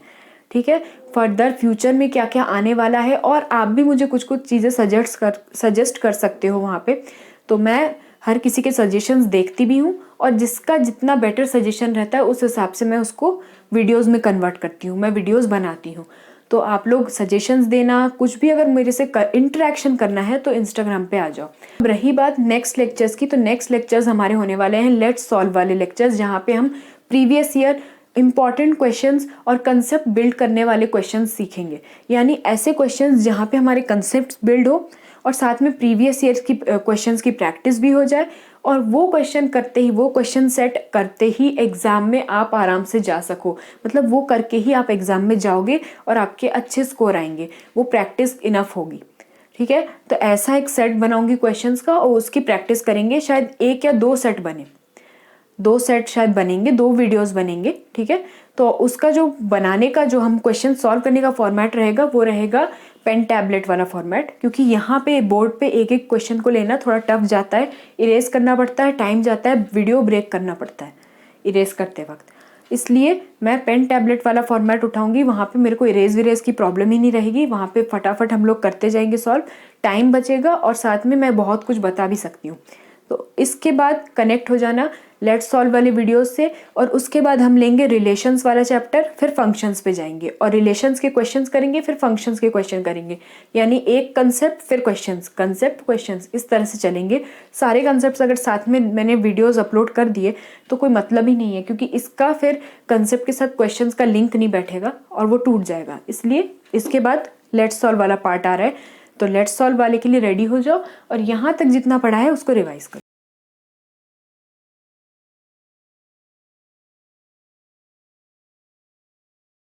ठीक है। फर्दर फ्यूचर में क्या क्या आने वाला है, और आप भी मुझे कुछ कुछ चीज़ें सजेस्ट कर सकते हो वहाँ पे। तो मैं हर किसी के सजेशंस देखती भी हूँ, और जिसका जितना बेटर सजेशन रहता है उस हिसाब से मैं उसको वीडियोज़ में कन्वर्ट करती हूँ, मैं वीडियोज़ बनाती हूँ। तो आप लोग सजेशंस देना, कुछ भी अगर मेरे से इंटरेक्शन करना है तो इंस्टाग्राम पे आ जाओ। अब रही बात नेक्स्ट लेक्चर्स की, तो नेक्स्ट लेक्चर्स हमारे होने वाले हैं लेट्स सॉल्व वाले लेक्चर्स, जहाँ पे हम प्रीवियस ईयर इंपॉर्टेंट क्वेश्चंस और कंसेप्ट बिल्ड करने वाले क्वेश्चंस सीखेंगे। यानी ऐसे क्वेश्चंस जहाँ पे हमारे कंसेप्ट बिल्ड हो और साथ में प्रीवियस ईयर की क्वेश्चंस की प्रैक्टिस भी हो जाए, और वो क्वेश्चन करते ही, वो क्वेश्चन सेट करते ही एग्ज़ाम में आप आराम से जा सको। मतलब वो करके ही आप एग्ज़ाम में जाओगे और आपके अच्छे स्कोर आएंगे, वो प्रैक्टिस इनफ होगी, ठीक है। तो ऐसा एक सेट बनाऊंगी क्वेश्चंस का और उसकी प्रैक्टिस करेंगे। शायद 1 या 2 सेट बने, 2 सेट शायद बनेंगे, 2 वीडियोस बनेंगे, ठीक है। तो उसका जो बनाने का, जो हम क्वेश्चन सॉल्व करने का फॉर्मेट रहेगा वो रहेगा पेन टैबलेट वाला फॉर्मेट, क्योंकि यहाँ पे बोर्ड पे एक एक क्वेश्चन को लेना थोड़ा टफ जाता है, इरेज करना पड़ता है, टाइम जाता है, वीडियो ब्रेक करना पड़ता है इरेज करते वक्त। इसलिए मैं पेन टैबलेट वाला फॉर्मेट उठाऊंगी, वहाँ पे मेरे को इरेज विरेज की प्रॉब्लम ही नहीं रहेगी, वहाँ पे फटाफट हम लोग करते जाएंगे सॉल्व, टाइम बचेगा और साथ में मैं बहुत कुछ बता भी सकती हूँ। तो इसके बाद कनेक्ट हो जाना लेट्स सॉल्व वाले वीडियोस से, और उसके बाद हम लेंगे रिलेशंस वाला चैप्टर, फिर फंक्शंस पे जाएंगे और रिलेशंस के क्वेश्चंस करेंगे, फिर फंक्शंस के क्वेश्चन करेंगे। यानी एक कंसेप्ट फिर क्वेश्चंस, कंसेप्ट क्वेश्चंस, इस तरह से चलेंगे। सारे कंसेप्ट्स अगर साथ में मैंने वीडियोस अपलोड कर दिए तो कोई मतलब ही नहीं है, क्योंकि इसका फिर कंसेप्ट के साथ क्वेश्चंस का लिंक नहीं बैठेगा और वो टूट जाएगा। इसलिए इसके बाद लेट्स सॉल्व वाला पार्ट आ रहा है, तो लेट्स सॉल्व वाले के लिए रेडी हो जाओ और यहाँ तक जितना पढ़ा है उसको रिवाइज करो।